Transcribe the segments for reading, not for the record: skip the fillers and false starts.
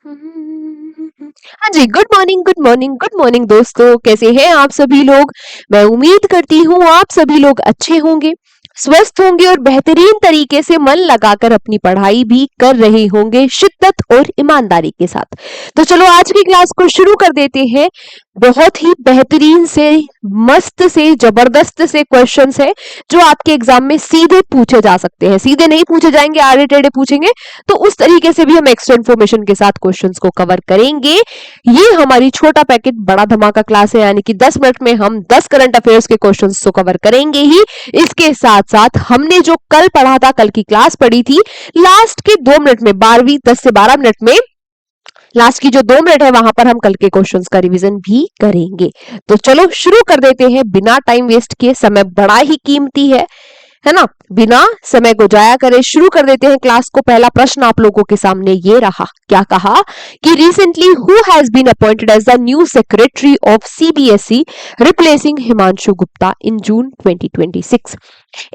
हाँ जी, good morning good morning good morning दोस्तों, कैसे हैं आप सभी लोग। मैं उम्मीद करती हूँ आप सभी लोग अच्छे होंगे, स्वस्थ होंगे और बेहतरीन तरीके से मन लगाकर अपनी पढ़ाई भी कर रहे होंगे शिद्दत और ईमानदारी के साथ। तो चलो आज की क्लास को शुरू कर देते हैं। बहुत ही बेहतरीन से, मस्त से, जबरदस्त से क्वेश्चंस है जो आपके एग्जाम में सीधे पूछे जा सकते हैं। सीधे नहीं पूछे जाएंगे, आड़े टेढ़े पूछेंगे, तो उस तरीके से भी हम एक्स्ट्रा इन्फॉर्मेशन के साथ क्वेश्चंस को कवर करेंगे। ये हमारी छोटा पैकेट बड़ा धमाका क्लास है, यानी कि 10 मिनट में हम 10 करंट अफेयर्स के क्वेश्चंस तो कवर करेंगे ही। इसके साथ साथ हमने जो कल पढ़ा था, कल की क्लास पढ़ी थी, लास्ट के 2 मिनट में 12वीं 10 से 12 मिनट में लास्ट की जो 2 मिनट है वहां पर हम कल के क्वेश्चंस का रिवीजन भी करेंगे। तो चलो शुरू कर देते हैं बिना टाइम वेस्ट किए। समय बड़ा ही कीमती है ना, बिना समय को जाया करे शुरू कर देते हैं क्लास को। पहला प्रश्न आप लोगों के सामने ये रहा, क्या कहा कि recently who has been appointed as the new secretary of CBSE replacing Himanshu Gupta in June 2026।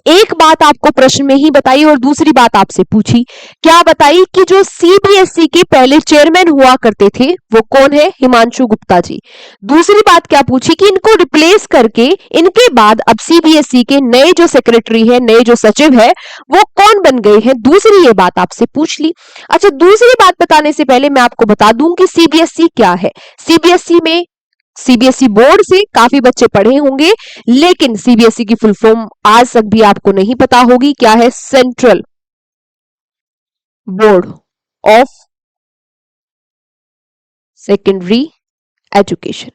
एक बात आपको प्रश्न में ही बताई और दूसरी बात आपसे पूछी, क्या बताई कि जो सीबीएसई के पहले चेयरमैन हुआ करते थे वो कौन है, हिमांशु गुप्ता जी। दूसरी बात क्या पूछी कि इनको रिप्लेस करके इनके बाद अब सीबीएसई के नए जो सेक्रेटरी है, नए जो सचिव है, वो कौन बन गए हैं। दूसरी ये बात आपसे पूछ ली। अच्छा, दूसरी बात बताने से पहले मैं आपको बता दूं कि सीबीएसई क्या है। सीबीएसई बोर्ड से काफी बच्चे पढ़े होंगे, लेकिन सीबीएसई की फुल फॉर्म आज तक भी आपको नहीं पता होगी। क्या है? Central board of secondary education,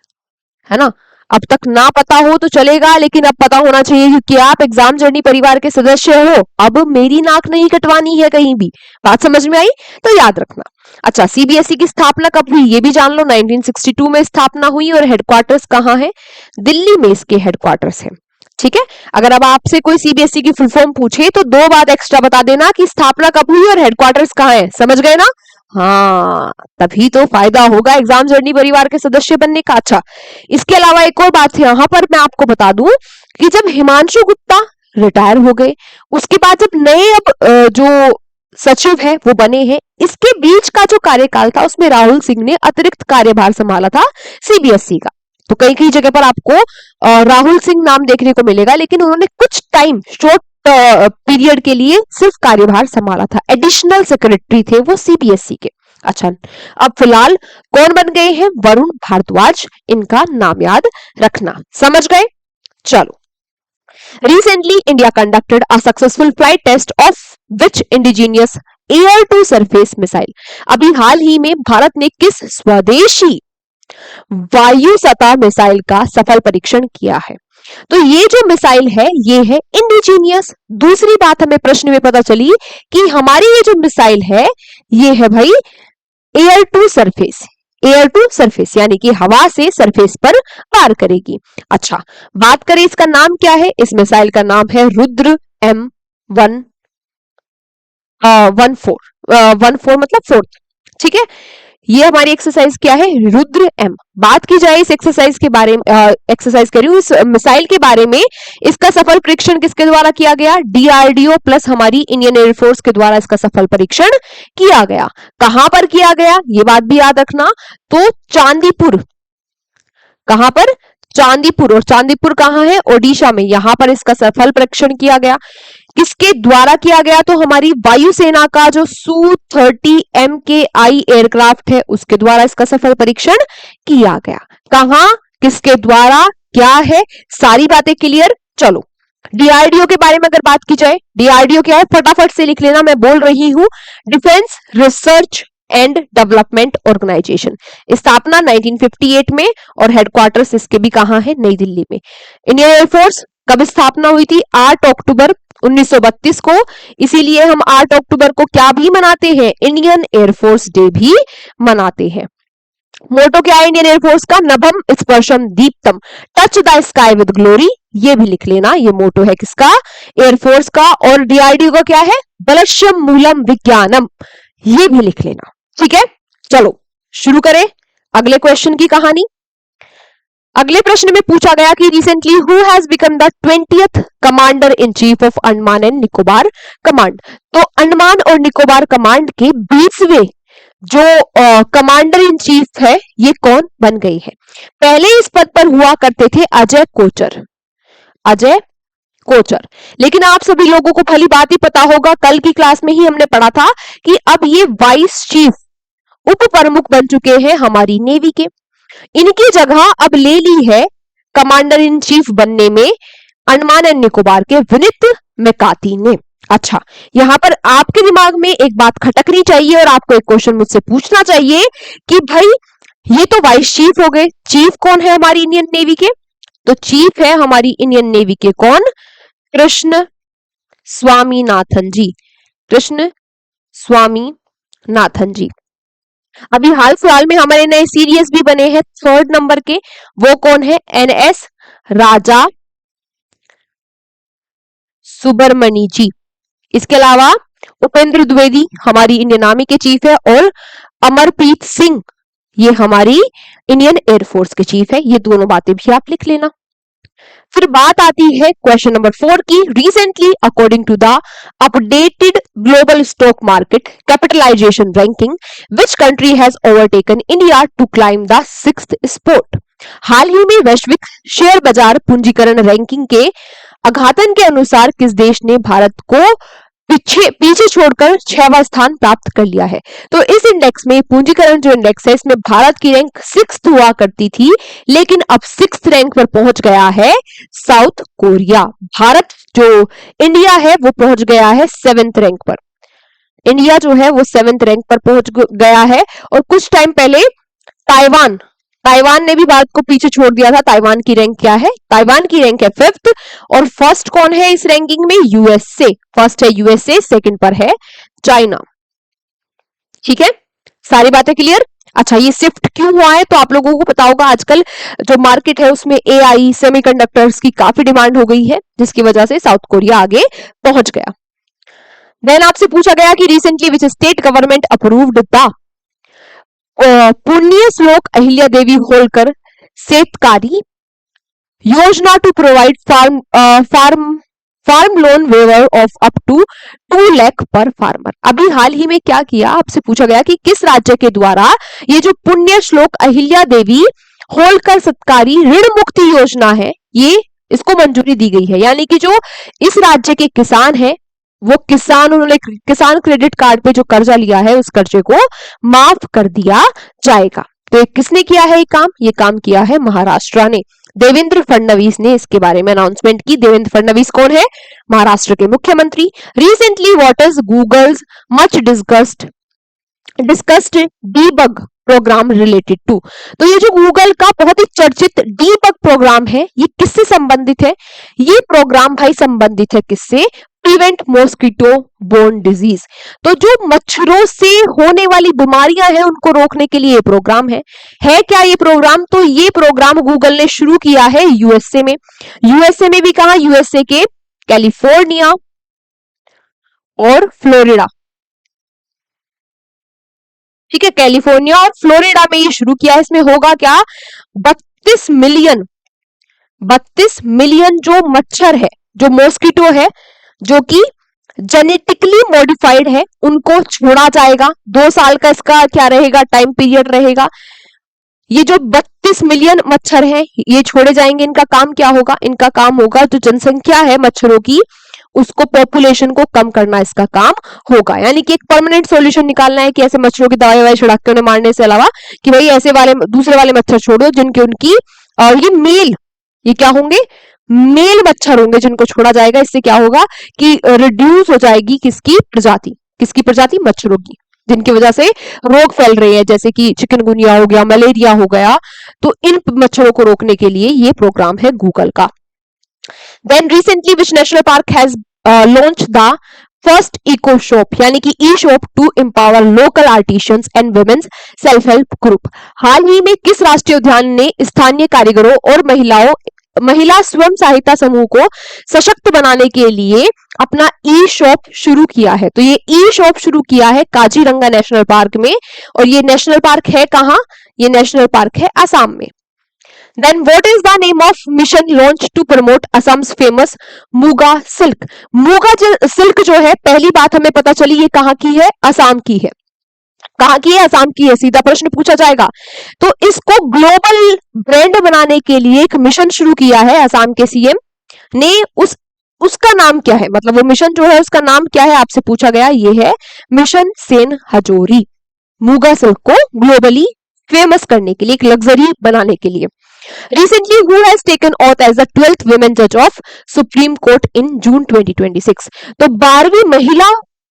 है ना। अब तक ना पता हो तो चलेगा, लेकिन अब पता होना चाहिए क्योंकि आप एग्जाम जर्नी परिवार के सदस्य हो। अब मेरी नाक नहीं कटवानी है कहीं भी। बात समझ में आई? तो याद रखना। अच्छा, सीबीएसई की स्थापना कब हुई ये भी जान लो। 1962 में स्थापना हुई और हेडक्वार्टर्स कहाँ है? दिल्ली में इसके हेडक्वार्टर्स है। ठीक है, अगर अब आपसे कोई सीबीएसई की फुल फॉर्म पूछे तो 2 बात एक्स्ट्रा बता देना कि स्थापना कब हुई और हेडक्वार्टर्स कहाँ है। समझ गए ना? हाँ, तभी तो फायदा होगा एग्जाम जर्नी परिवार के सदस्य बनने का। अच्छा, इसके अलावा एक और बात यहां पर मैं आपको बता दूं कि जब हिमांशु गुप्ता रिटायर हो गए, उसके बाद जब नए जो सचिव है वो बने हैं, इसके बीच का जो कार्यकाल था उसमें राहुल सिंह ने अतिरिक्त कार्यभार संभाला था सीबीएसई का। तो कई कई जगह पर आपको राहुल सिंह नाम देखने को मिलेगा, लेकिन उन्होंने कुछ टाइम, शॉर्ट पीरियड के लिए सिर्फ कार्यभार संभाला था। एडिशनल सेक्रेटरी थे वो सीबीएसई के। अच्छा, अब फिलहाल कौन बन गए हैं? वरुण भारद्वाज, इनका नाम याद रखना। समझ गए? चलो, recently India conducted a successful flight test of which indigenous air to surface missile. अभी हाल ही में भारत ने किस स्वदेशी वायु सतह मिसाइल का सफल परीक्षण किया है? तो ये जो मिसाइल है ये है इंडिजीनियस। दूसरी बात हमें प्रश्न में पता चली कि हमारी ये जो मिसाइल है ये है भाई air to surface. Air to surface यानी कि हवा से सरफेस पर पार करेगी। अच्छा, बात करें इसका नाम क्या है। इस मिसाइल का नाम है रुद्र M14 मतलब 4th। ठीक है, ये हमारी एक्सरसाइज क्या है? रुद्र एम। बात की जाए इस एक्सरसाइज के बारे में, एक्सरसाइज करी इस मिसाइल के बारे में, इसका सफल परीक्षण किसके द्वारा किया गया? डीआरडीओ प्लस हमारी इंडियन एयरफोर्स के द्वारा इसका सफल परीक्षण किया गया। कहां पर किया गया ये बात भी याद रखना। तो चांदीपुर। कहां पर? चांदीपुर। और चांदीपुर कहां है? ओडिशा में। यहां पर इसका सफल परीक्षण किया गया। किसके द्वारा किया गया? तो हमारी वायुसेना का जो Su-30 MKI एयरक्राफ्ट है उसके द्वारा इसका सफल परीक्षण किया गया। कहां, किसके द्वारा, क्या है, सारी बातें क्लियर। चलो, डीआरडीओ के बारे में अगर बात की जाए, डीआरडीओ क्या है फटाफट से लिख लेना, मैं बोल रही हूं। Defence research and development organisation. स्थापना 1958 में और हेडक्वार्टर्स इसके भी कहां है? नई दिल्ली में। इंडियन एयरफोर्स कब स्थापना हुई थी? 8 अक्टूबर 1932 को। इसीलिए हम 8 अक्टूबर को क्या भी मनाते हैं? इंडियन एयरफोर्स डे भी मनाते हैं। मोटो क्या है इंडियन एयरफोर्स का? नभम स्पर्शम दीप्तम, touch the sky with glory. ये भी लिख लेना, ये मोटो है किसका? एयरफोर्स का। और डीआरडीओ का क्या है? बलश्यम मूलम विज्ञानम, ये भी लिख लेना। ठीक है, चलो शुरू करें अगले क्वेश्चन की कहानी। अगले प्रश्न में पूछा गया कि recently who has become the 20th commander in chief of Andaman and Nicobar command. तो अंडमान और निकोबार कमांड के 20वें जो कमांडर इन चीफ है ये कौन बन गई है? पहले इस पद पर हुआ करते थे अजय कोचर, अजय कोचर। लेकिन आप सभी लोगों को भली बात ही पता होगा, कल की क्लास में ही हमने पढ़ा था कि अब ये वाइस चीफ, उप प्रमुख बन चुके हैं हमारी नेवी के। इनकी जगह अब ले ली है कमांडर इन चीफ बनने में अंडमान एंड निकोबार के विनीत मैकार्थी ने। अच्छा, यहां पर आपके दिमाग में एक बात खटकनी चाहिए और आपको एक क्वेश्चन मुझसे पूछना चाहिए कि भाई ये तो वाइस चीफ हो गए, चीफ कौन है हमारी इंडियन नेवी के? तो चीफ है हमारी इंडियन नेवी के कौन? कृष्ण स्वामीनाथन जी, कृष्ण स्वामीनाथन जी। अभी हाल फिलहाल में हमारे नए सीरियस भी बने हैं 3rd नंबर के, वो कौन है? NS राजा सुब्रमणी जी। इसके अलावा उपेंद्र द्विवेदी हमारी इंडियन आर्मी के चीफ है और अमरप्रीत सिंह ये हमारी इंडियन एयरफोर्स के चीफ है। ये दोनों बातें भी आप लिख लेना। फिर बात आती है क्वेश्चन नंबर 4 की। Recently according to the updated global stock market capitalization ranking which country has overtaken India to claim the 6th spot? हाल ही में वैश्विक शेयर बाजार पूंजीकरण रैंकिंग के अघातन के अनुसार किस देश ने भारत को पीछे छोड़कर 6वां स्थान प्राप्त कर लिया है? तो इस इंडेक्स में, पूंजीकरण जो इंडेक्स है, इसमें भारत की रैंक 6th हुआ करती थी, लेकिन अब 6th रैंक पर पहुंच गया है साउथ कोरिया। भारत जो इंडिया है वो पहुंच गया है 7th रैंक पर। इंडिया जो है वो 7th रैंक पर पहुंच गया है। और कुछ टाइम पहले ताइवान ने भी भारत को पीछे छोड़ दिया था। ताइवान की रैंक क्या है? ताइवान की रैंक है 5th। और फर्स्ट कौन है इस रैंकिंग में? यूएसए। फर्स्ट है यूएसए, सेकंड पर है चाइना। ठीक है, सारी बातें क्लियर? अच्छा, ये शिफ्ट क्यों हुआ है? तो आप लोगों को पता होगा आजकल जो मार्केट है उसमें एआई सेमीकंडक्टर्स की काफी डिमांड हो गई है, जिसकी वजह से साउथ कोरिया आगे पहुंच गया। देन आपसे पूछा गया कि recently which state government approved the Punya Shlok Ahilya Devi Holkar Shetkari Yojana to provide farm loan waiver of up to 2 lakh per farmer. अभी हाल ही में क्या किया, आपसे पूछा गया कि किस राज्य के द्वारा ये जो पुण्य श्लोक अहिल्या देवी होलकर शेतकारी ऋण मुक्ति योजना है, ये इसको मंजूरी दी गई है। यानी कि जो इस राज्य के किसान है वो उन्होंने किसान क्रेडिट कार्ड पे जो कर्जा लिया है उस कर्जे को माफ कर दिया जाएगा। तो किसने किया है ये काम? ये काम किया है महाराष्ट्र ने। देवेंद्र फडणवीस ने इसके बारे में अनाउंसमेंट की। देवेंद्र फडणवीस कौन है? महाराष्ट्र के मुख्यमंत्री। Recently what is Google's much discussed debug program related to? तो ये जो गूगल का बहुत ही चर्चित डीबग प्रोग्राम है, ये किससे संबंधित है? ये प्रोग्राम भाई संबंधित है किससे? Prevent mosquito borne disease. तो जो मच्छरों से होने वाली बीमारियां हैं उनको रोकने के लिए ये प्रोग्राम है क्या ये प्रोग्राम? तो ये प्रोग्राम गूगल ने शुरू किया है यूएसए में। यूएसए में भी कहा? यूएसए के कैलिफोर्निया और फ्लोरिडा। ठीक है, कैलिफोर्निया और फ्लोरिडा में ये शुरू किया है। इसमें होगा क्या? 32 मिलियन जो मच्छर है, जो मॉस्किटो है, जो कि जेनेटिकली मॉडिफाइड है, उनको छोड़ा जाएगा। 2 साल का इसका क्या रहेगा? टाइम पीरियड रहेगा। ये जो 32 मिलियन मच्छर हैं ये छोड़े जाएंगे। इनका काम क्या होगा? इनका काम होगा जो जनसंख्या है मच्छरों की, उसको, पॉपुलेशन को कम करना इसका काम होगा। यानी कि एक परमानेंट सॉल्यूशन निकालना है कि ऐसे मच्छरों की दवाई छिड़क के उन्हें मारने से अलावा कि भाई ऐसे वाले दूसरे वाले मच्छर छोड़ो जिनके उनकी ये क्या होंगे? मेल मच्छर होंगे जिनको छोड़ा जाएगा। इससे क्या होगा कि रिड्यूस हो जाएगी किसकी प्रजाति? मच्छरों की, जिनकी वजह से रोग फैल रहे हैं, जैसे कि चिकनगुनिया हो गया, मलेरिया हो गया। तो इन मच्छरों को रोकने के लिए ये प्रोग्राम है गूगल का। Then recently which national park has launch the first eco shop, यानी कि e shop to empower local artisans and womens self help group. हाल ही में किस राष्ट्रीय उद्यान ने स्थानीय कारीगरों और महिला स्वयं सहायता समूह को सशक्त बनाने के लिए अपना ई शॉप शुरू किया है? तो ये ई शॉप शुरू किया है काजीरंगा नेशनल पार्क में। और ये नेशनल पार्क है कहां? ये नेशनल पार्क है असम में। Then what is the name of mission launched to promote Assam's famous muga silk? Muga silk जो है, पहली बात हमें पता चली ये कहां की है? असम की है। कहाँ की है? असम की है, सीधा प्रश्न पूछा जाएगा। तो इसको ग्लोबल ब्रांड बनाने के लिए एक मिशन शुरू किया है असम के सीएम ने। उसका नाम क्या है, मतलब वो मिशन जो है उसका नाम क्या है आपसे पूछा गया। ये है मिशन सेन हजोरी, मुगा सिल्क को ग्लोबली फेमस करने के लिए, एक लग्जरी बनाने के लिए। Recently, who has taken oath as the 12th women judge of Supreme Court in June 2026? तो 12वीं महिला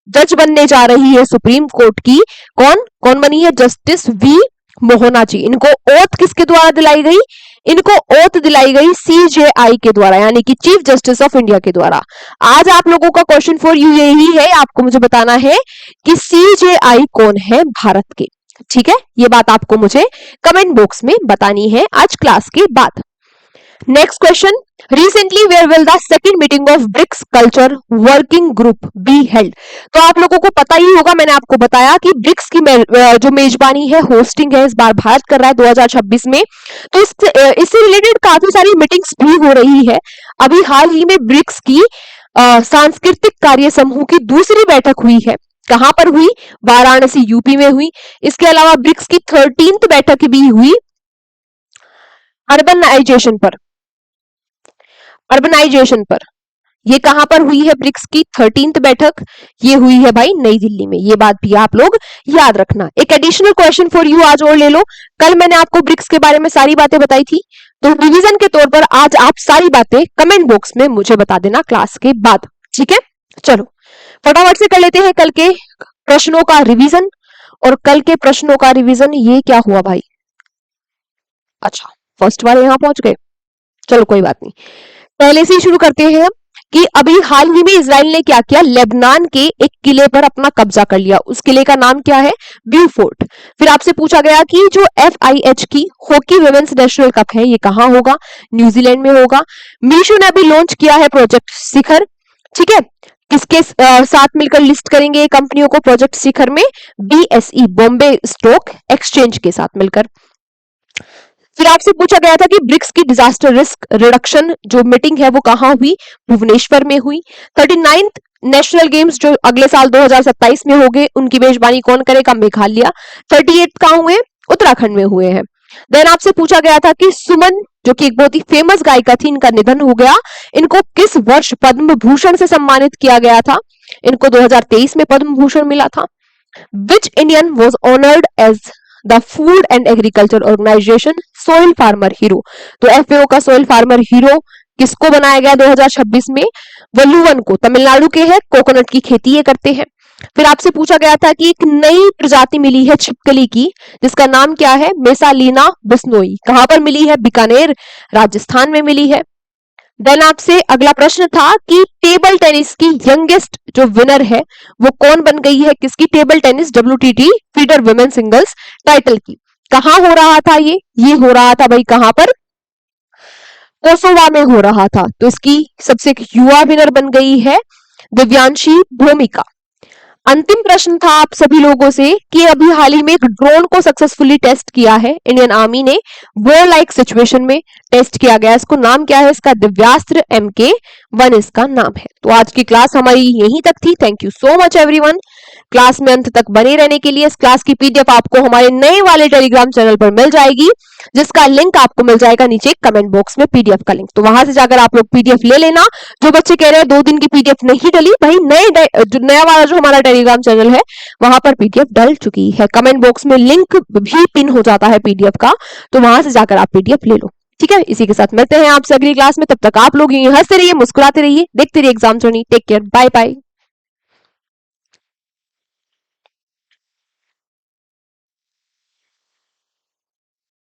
जज बनने जा रही है सुप्रीम कोर्ट की। कौन कौन बनी है? जस्टिस वी मोहना जी। इनको ओथ किसके द्वारा दिलाई गई? इनको ओथ दिलाई गई सीजेआई के द्वारा, यानी कि चीफ जस्टिस ऑफ इंडिया के द्वारा। आज आप लोगों का क्वेश्चन फॉर यू यही है, आपको मुझे बताना है कि सीजेआई कौन है भारत के। ठीक है, ये बात आपको मुझे कमेंट बॉक्स में बतानी है आज क्लास के बाद। Next question, recently where will the second meeting of BRICS culture working group be held? तो आप लोगों को पता ही होगा, मैंने आपको बताया कि ब्रिक्स की जो मेजबानी है, होस्टिंग है, इस बार भारत कर रहा है 2026 में। तो इससे रिलेटेड काफी सारी मीटिंग्स भी हो रही है। अभी हाल ही में ब्रिक्स की सांस्कृतिक कार्य समूह की दूसरी बैठक हुई है। कहां पर हुई? वाराणसी यूपी में हुई। इसके अलावा ब्रिक्स की 13th बैठक भी हुई अर्बनाइजेशन पर। अर्बनाइजेशन पर ये कहां पर हुई है? ब्रिक्स की 13th बैठक ये हुई है भाई नई दिल्ली में। ये बात भी आप लोग याद रखना। एक एडिशनल क्वेश्चन फॉर यू आज और ले लो। कल मैंने आपको ब्रिक्स के बारे में सारी बातें बताई थी, तो रिवीजन के तौर पर आज आप सारी बातें कमेंट बॉक्स में मुझे बता देना क्लास के बाद। ठीक है, चलो फटाफट से कर लेते हैं कल के प्रश्नों का रिवीजन। और कल के प्रश्नों का रिवीजन ये क्या हुआ भाई? अच्छा, फर्स्ट वाले यहां पहुंच गए, चलो कोई बात नहीं, पहले से ही शुरू करते हैं कि अभी हाल ही में इजराइल ने क्या किया? लेबनान के एक किले पर अपना कब्जा कर लिया। उस किले का नाम क्या है? View fort. फिर आपसे पूछा गया कि जो FIH की हॉकी वुमेन्स नेशनल कप है ये कहां होगा? न्यूजीलैंड में होगा। मीशो ने अभी लॉन्च किया है प्रोजेक्ट शिखर। ठीक है, किसके साथ मिलकर लिस्ट करेंगे कंपनियों को प्रोजेक्ट शिखर में? BSE बॉम्बे स्टॉक एक्सचेंज के साथ मिलकर। फिर आपसे पूछा गया था कि ब्रिक्स की डिजास्टर रिस्क रिडक्शन जो मीटिंग है वो कहां हुई? भुवनेश्वर में हुई। 39th नेशनल गेम्स जो अगले साल 2027 में होंगे उनकी मेजबानी कौन करेगा? मेघालय। 38th कहां हुए? उत्तराखंड में हुए हैं। देन आपसे पूछा गया था कि सुमन जो कि एक बहुत ही फेमस गायिका थी, इनका निधन हो गया। इनको किस वर्ष पद्म भूषण से सम्मानित किया गया था? इनको 2023 में पद्म भूषण मिला था। Which Indian was honoured as the food and agriculture organisation soil farmer hero? तो FAO का सोइल फार्मर हीरो किसको बनाया गया 2026 में? वल्लुवन को, तमिलनाडु के हैं, कोकोनट की खेती ये करते हैं। फिर आपसे पूछा गया था कि एक नई प्रजाति मिली है छिपकली की जिसका नाम क्या है? मेसालिना बिश्नोई। कहां पर मिली है? बीकानेर, राजस्थान में मिली है। देन आपसे अगला प्रश्न था कि टेबल टेनिस की यंगेस्ट जो विनर है वो कौन बन गई है? किसकी? Table tennis WTT feeder women singles title की। कहां हो रहा था ये हो रहा था भाई कहां पर? कोसोवा में हो रहा था। तो इसकी सबसे युवा विनर बन गई है दिव्यांशी भूमिका। अंतिम प्रश्न था आप सभी लोगों से कि अभी हाल ही में एक ड्रोन को सक्सेसफुली टेस्ट किया है इंडियन आर्मी ने, वॉर लाइक सिचुएशन में टेस्ट किया गया। इसको नाम क्या है? इसका दिव्यास्त्र MK1 इसका नाम है। तो आज की क्लास हमारी यहीं तक थी। Thank you so much everyone class में अंत तक बने रहने के लिए। इस क्लास की PDF आपको हमारे नए वाले टेलीग्राम चैनल पर मिल जाएगी, जिसका लिंक आपको मिल जाएगा नीचे कमेंट बॉक्स में, PDF का लिंक। तो वहां से जाकर आप लोग PDF ले लेना। जो बच्चे कह रहे हैं 2 दिन की PDF नहीं डली, भाई नया वाला जो हमारा टेलीग्राम चैनल है वहां पर PDF डल चुकी है। कमेंट बॉक्स में लिंक भी पिन हो जाता है PDF का, तो वहां से जाकर आप PDF ले लो। ठीक है, इसी के साथ मिलते हैं आपसे अगली क्लास में। तब तक आप लोग यूं हंसते रहिए, मुस्कुराते रहिए, देखते रहिए exam journey. Take care, bye bye.